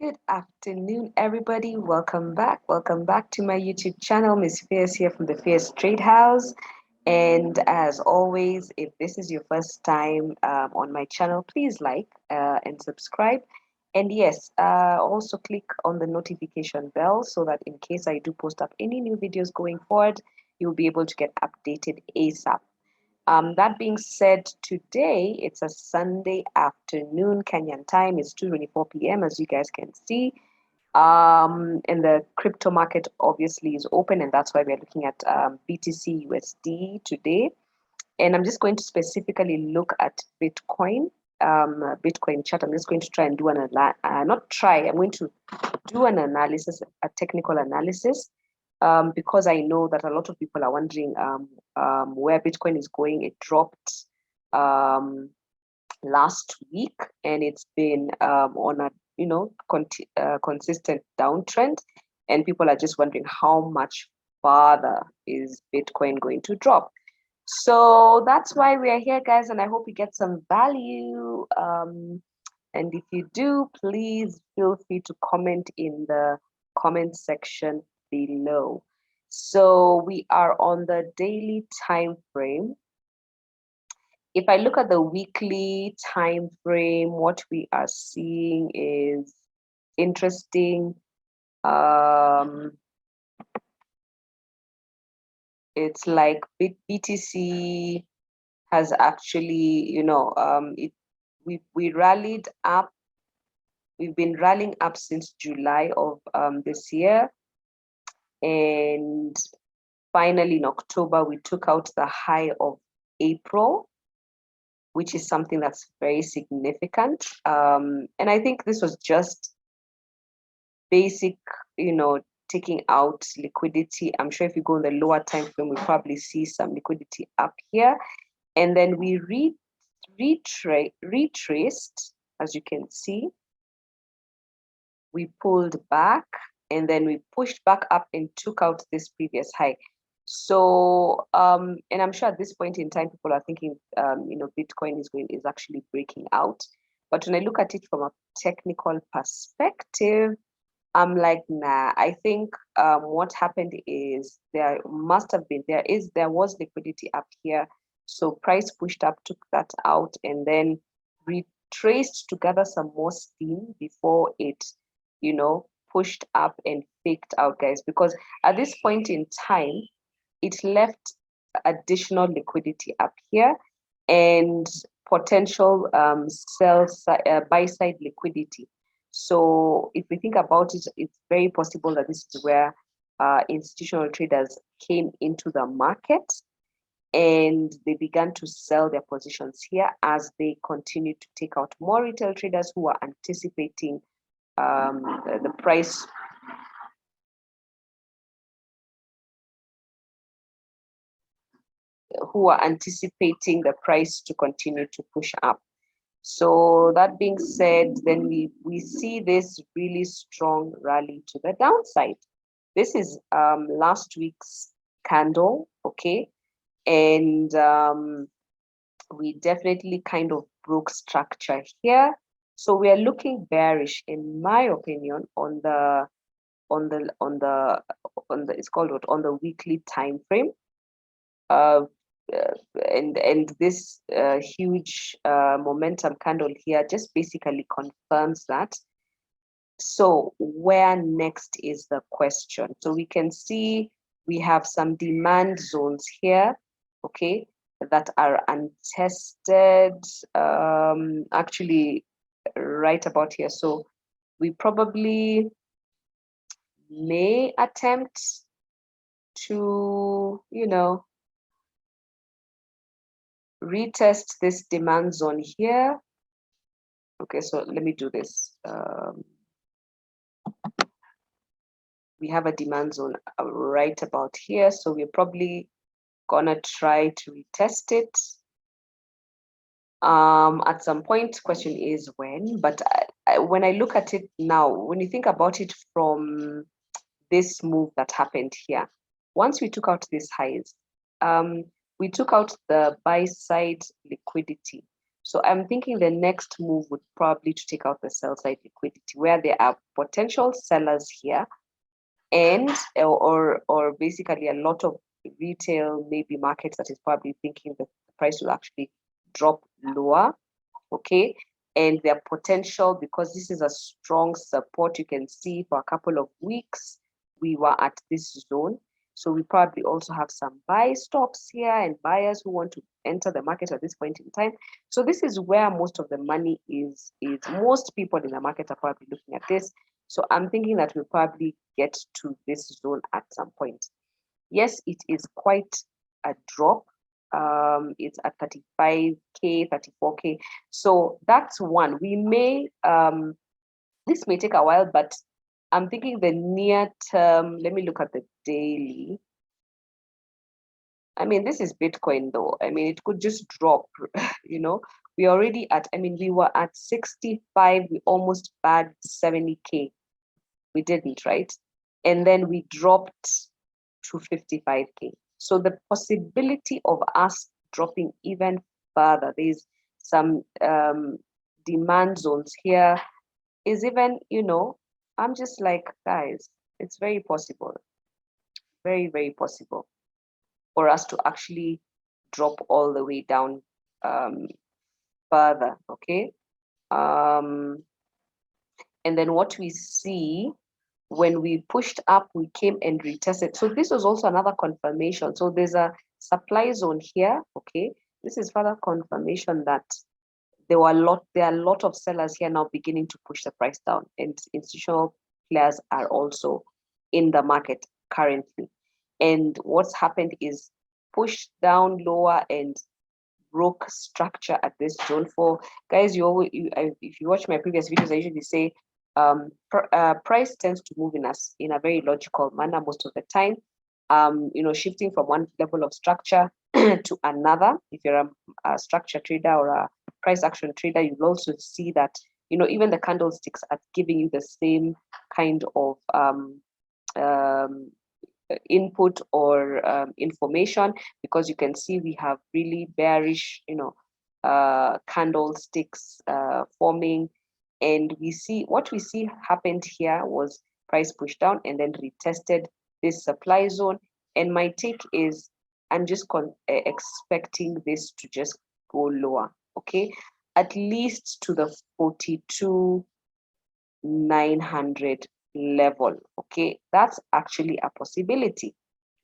Good afternoon, everybody. Welcome back. Welcome back to my YouTube channel. Miss Fierce here from the Fierce Trade House. And as always, if this is your first time on my channel, please like and subscribe. And yes, also click on the notification bell so that in case I do post up any new videos going forward, you'll be able to get updated ASAP. That being said, today it's a Sunday afternoon Kenyan time. It's 2:24 p.m. as you guys can see. And the crypto market obviously is open, and that's why we're looking at BTC USD today. And I'm just going to specifically look at Bitcoin, Bitcoin chart. I'm just going to try and do not try. I'm going to do an analysis, a technical analysis, because I know that a lot of people are wondering where Bitcoin is going. It dropped last week, and it's been on a consistent downtrend, and people are just wondering how much farther is Bitcoin going to drop. So that's why we are here, guys, and I hope you get some value. And if you do, please feel free to comment in the comment section below. So we are on the daily time frame. If I look at the weekly time frame, what we are seeing is interesting. It's like BTC has actually, we rallied up. We've been rallying up since July of this year, and finally in October we took out the high of April, which is something that's very significant. And I think this was just basic, taking out liquidity. I'm sure if you go in the lower time frame, we probably see some liquidity up here. And then we retraced, as you can see, we pulled back, and then we pushed back up and took out this previous high. So, and I'm sure at this point in time, people are thinking, Bitcoin is actually breaking out. But when I look at it from a technical perspective, I'm like, nah. I think what happened is there was liquidity up here, so price pushed up, took that out, and then retraced to gather some more steam before it, pushed up and faked out, guys. Because at this point in time, it left additional liquidity up here and potential buy side liquidity. So if we think about it, it's very possible that this is where institutional traders came into the market and they began to sell their positions here as they continue to take out more retail traders who are anticipating the price the price to continue to push up. So that being said, then we see this really strong rally to the downside. This is last week's candle, okay? And we definitely kind of broke structure here. So we are looking bearish, in my opinion, on the it's called what, on the weekly time frame. And this huge momentum candle here just basically confirms that. So where next is the question. So we can see we have some demand zones here, okay, that are untested, actually right about here. So we probably may attempt to, retest this demand zone here. Okay, so let me do this. We have a demand zone right about here, so we're probably gonna try to retest it at some point. Question is when, but when I look at it now, when you think about it from this move that happened here, once we took out these highs, we took out the buy side liquidity. So I'm thinking the next move would probably to take out the sell side liquidity where there are potential sellers here, and or basically a lot of retail maybe markets that is probably thinking that the price will actually drop lower. Okay, and their potential, because this is a strong support, you can see for a couple of weeks we were at this zone. So we probably also have some buy stops here and buyers who want to enter the market at this point in time. So this is where most of the money is most people in the market are probably looking at this. So I'm thinking that we'll probably get to this zone at some point. Yes, it is quite a drop. It's at 35K, 34K. So that's one. We may this may take a while, but I'm thinking the near term. Let me look at the daily. I mean, this is Bitcoin though. I mean, it could just drop, you know. We already at, I mean, we were at 65, we almost bagged 70K. We didn't, right? And then we dropped to 55K. So the possibility of us dropping even further, there's some demand zones here, is even, you know, I'm just like, guys, it's very possible, very, very possible for us to actually drop all the way down further, okay? And then what we see when we pushed up, we came and retested. So this was also another confirmation. So there's a supply zone here, okay? This is further confirmation that there are a lot of sellers here now beginning to push the price down, and institutional players are also in the market currently. And what's happened is pushed down lower and broke structure at this zone. For guys, if you watch my previous videos, I usually say price tends to move in a very logical manner most of the time. You know, shifting from one level of structure to another. If you're a structure trader or a price action trader, you'll also see that, you know, even the candlesticks are giving you the same kind of input or information, because you can see we have really bearish, you know, candlesticks forming, and we see what we see happened here was price pushed down and then retested this supply zone. And my take is I'm just expecting this to just go lower, okay, at least to the 42,900 level. Okay, that's actually a possibility.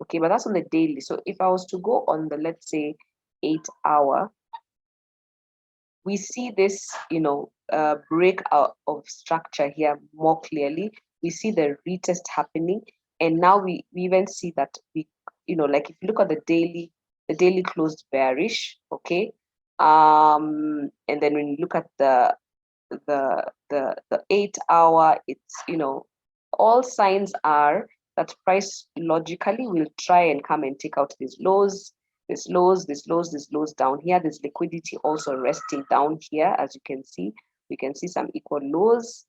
Okay, but that's on the daily. So if I was to go on the, let's say, 8 hour, we see this, you know, breakout of structure here more clearly. We see the retest happening, and now we even see that we, you know, like if you look at the daily closed bearish, okay, and then when you look at the 8 hour, it's, you know, all signs are that price logically will try and come and take out these lows, this lows, this lows, this lows down here. There's liquidity also resting down here, as you can see. We can see some equal lows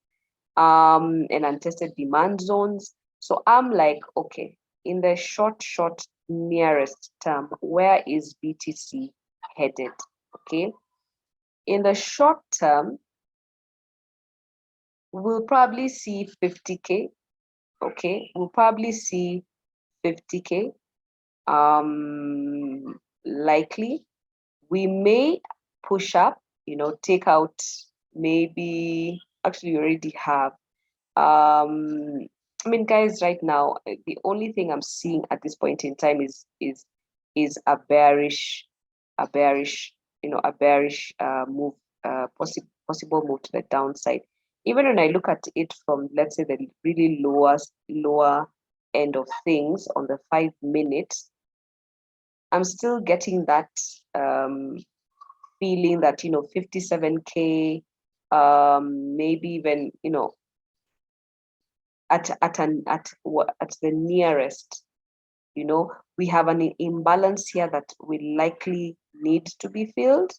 and untested demand zones. So I'm like, okay, in the short nearest term, where is BTC headed? Okay, in the short term, we'll probably see 50K. Okay, we'll probably see 50K. Likely we may push up, you know, take out, maybe actually we already have. I mean, guys, right now the only thing I'm seeing at this point in time is a bearish, you know, a bearish move, possible move to the downside. Even when I look at it from, let's say, the really lower end of things on the 5 minutes, I'm still getting that feeling that, you know, 57K, maybe even, you know, at the nearest, you know, we have an imbalance here that will likely need to be filled.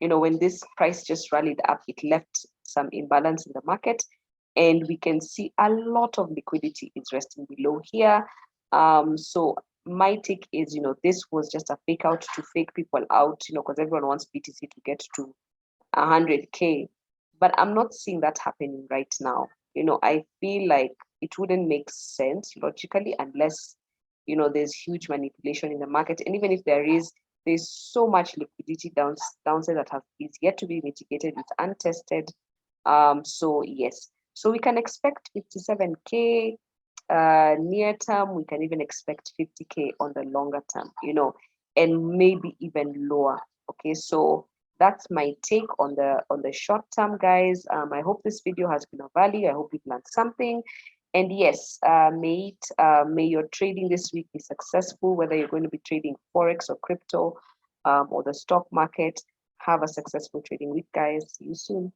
You know, when this price just rallied up, it left some imbalance in the market, and we can see a lot of liquidity is resting below here. So my take is, this was just a fake out to fake people out, because everyone wants BTC to get to 100K. But I'm not seeing that happening right now. I feel like it wouldn't make sense logically unless, there's huge manipulation in the market. And even if there's so much liquidity downside that is yet to be mitigated. It's untested. So yes. So we can expect 57K near term. We can even expect 50K on the longer term, and maybe even lower. Okay, so that's my take on the short term, guys. I hope this video has been of value. I hope you've learned something. And yes, may your trading this week be successful, whether you're going to be trading forex or crypto, or the stock market. Have a successful trading week, guys. See you soon.